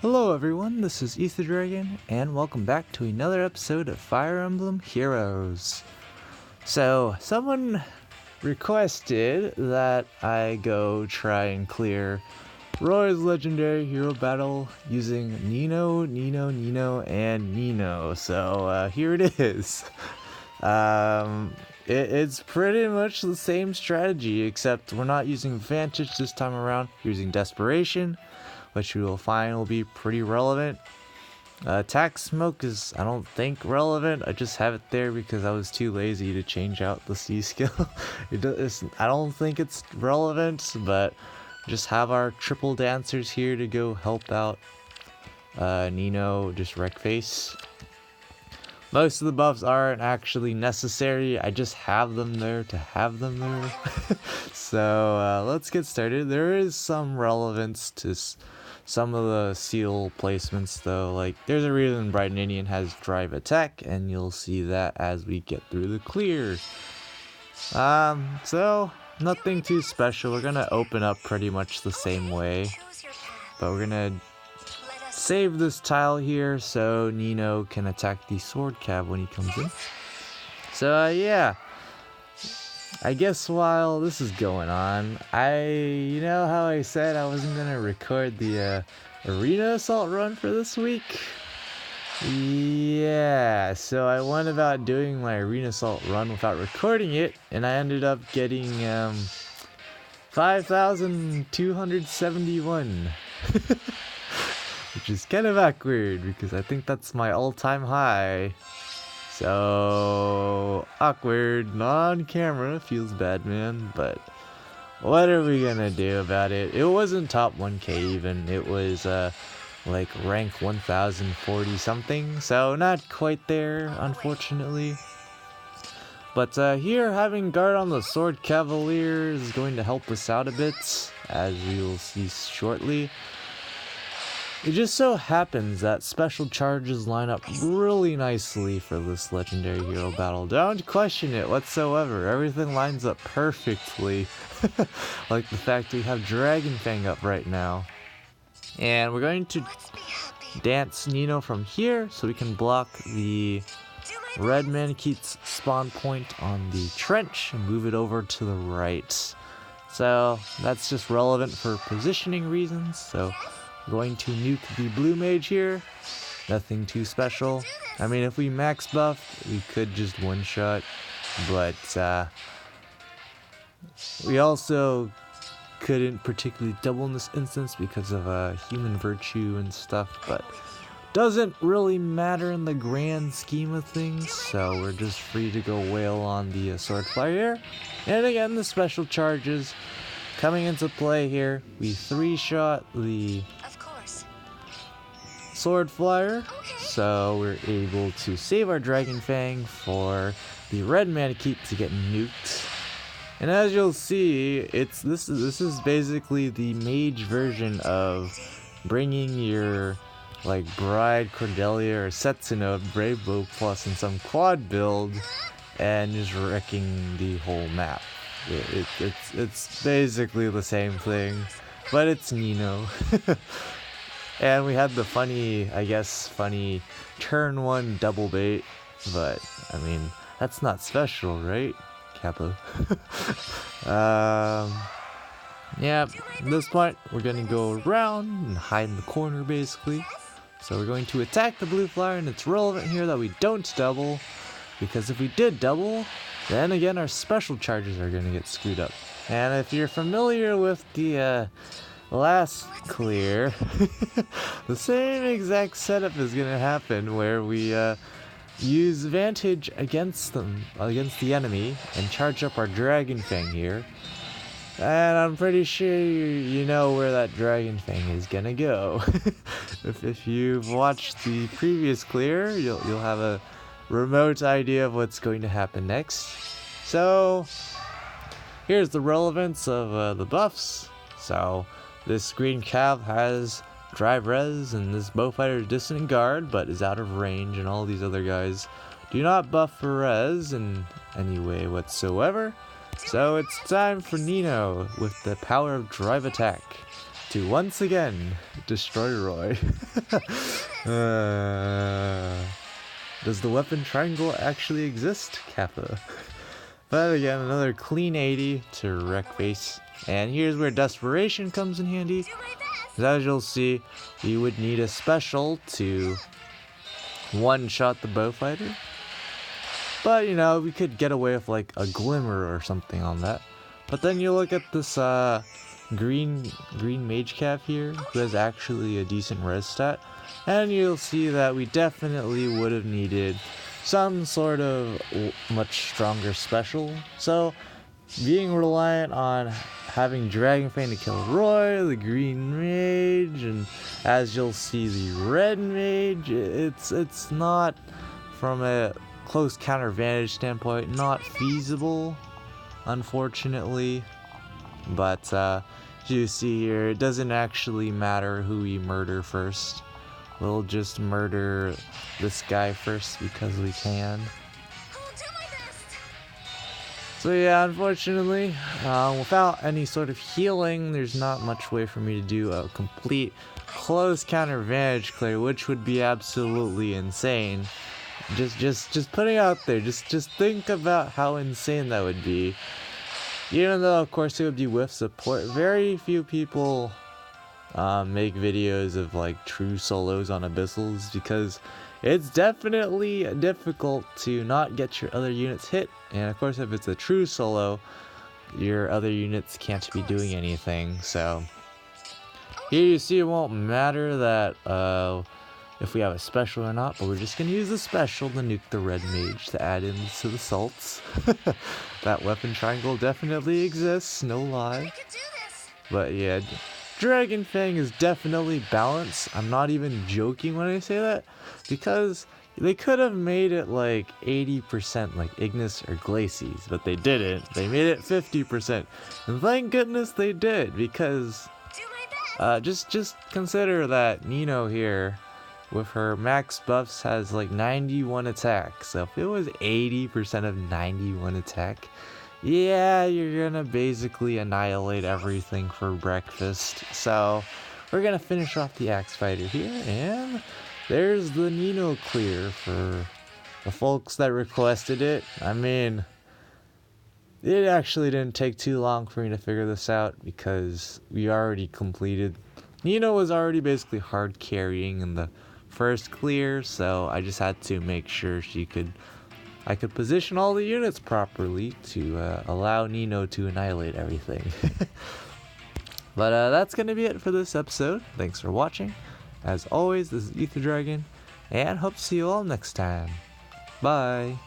Hello everyone, this is Ether Dragon, and welcome back to another episode of Fire Emblem Heroes. So, someone requested that I go try and clear Roy's Legendary Hero Battle using Nino, and Nino. So, here it is. It's pretty much the same strategy, except we're not using Vantage this time around. We're using Desperation, which you will find will be pretty relevant. Attack Smoke is, I don't think, relevant. I just have it there because I was too lazy to change out the C skill. I don't think it's relevant, but just have our triple dancers here to go help out Nino, just wreck face. Most of the buffs aren't actually necessary, I just have them there to have them there. So let's get started. There is some relevance to some of the seal placements though, like there's a reason Bright Indian has drive attack, and you'll see that as we get through the clear. So nothing too special. We're gonna open up pretty much the same way, but we're gonna save this tile here so Nino can attack the sword cab when he comes in. So yeah, I guess while this is going on, you know how I said I wasn't gonna record the arena assault run for this week? Yeah, so I went about doing my arena assault run without recording it, and I ended up getting 5,271. Which is kind of awkward because I think that's my all-time high. So awkward, not on camera, feels bad, man, but what are we gonna do about it? It wasn't top 1k even, it was like rank 1040 something, so not quite there, unfortunately. But here, having guard on the Sword Cavalier is going to help us out a bit, as we will see shortly. It just so happens that special charges line up really nicely for this legendary hero battle. Don't question it whatsoever. Everything lines up perfectly. Like the fact we have Dragon Fang up right now. And we're going to dance Nino from here so we can block the red Maniquite's spawn point on the trench and move it over to the right. So that's just relevant for positioning reasons. So going to nuke the blue mage here. Nothing too special. I mean, if we max buffed, we could just one-shot, but we also couldn't particularly double in this instance because of human virtue and stuff, but doesn't really matter in the grand scheme of things, so we're just free to go wail on the sword flyer. And again, the special charges coming into play here. We 3-shot the sword flyer, so we're able to save our Dragon Fang for the red Maniquite to get nuked. And as you'll see, this is basically the mage version of bringing your like Bride, Cordelia, or Setsuno Brave Bow Plus in some quad build and just wrecking the whole map. It's basically the same thing, but it's Nino. And we had the funny turn 1 double bait, but I mean, that's not special, right, Capo? Yeah, at this point, we're gonna go around and hide in the corner, basically. So we're going to attack the blue flyer, and it's relevant here that we don't double, because if we did double, then again, our special charges are gonna get screwed up. And if you're familiar with the last clear, the same exact setup is gonna happen where we use Vantage against the enemy and charge up our Dragon Fang here. And I'm pretty sure you know where that Dragon Fang is gonna go. If you've watched the previous clear, you'll have a remote idea of what's going to happen next. So here's the relevance of the buffs. So this green cav has drive res, and this bowfighter is dissonant guard, but is out of range, and all these other guys do not buff for res in any way whatsoever. So it's time for Nino with the power of drive attack. to once again destroy Roy. Does the weapon triangle actually exist, Kappa? But again, another clean 80 to wreck base. And here's where desperation comes in handy. As you'll see, you would need a special to one-shot the bow fighter. But, you know, we could get away with like a glimmer or something on that. But then you look at this green mage cap here, who has actually a decent res stat. And you'll see that we definitely would have needed some sort of much stronger special. So, being reliant on having Dragon Fang to kill Roy, the green mage, and as you'll see the red mage, it's not, from a close counter advantage standpoint, not feasible, unfortunately. But as you see here, it doesn't actually matter who we murder first. We'll just murder this guy first because we can. So yeah, unfortunately, without any sort of healing, there's not much way for me to do a complete close counter advantage clear, which would be absolutely insane. Just putting it out there, just think about how insane that would be. Even though, of course, it would be with support, very few people make videos of like true solos on Abyssals, because it's definitely difficult to not get your other units hit, and of course if it's a true solo, your other units can't be doing anything. So here you see it won't matter that if we have a special or not, but we're just going to use the special to nuke the red mage to add into the salts. That weapon triangle definitely exists, no lie. But yeah, Dragon Fang is definitely balanced. I'm not even joking when I say that, because they could have made it like 80% like Ignis or Glacies, but they didn't. They made it 50%, and thank goodness they did, because just consider that Nino here, with her max buffs, has like 91 attack. So if it was 80% of 91 attack, yeah, you're gonna basically annihilate everything for breakfast. So we're gonna finish off the axe fighter here, and there's the Nino clear for the folks that requested it. I mean, it actually didn't take too long for me to figure this out, because we already completed. Nino was already basically hard carrying in the first clear, so I just had to make sure I could position all the units properly to allow Nino to annihilate everything. But that's gonna be it for this episode. Thanks for watching. As always, this is Ether Dragon, and hope to see you all next time. Bye.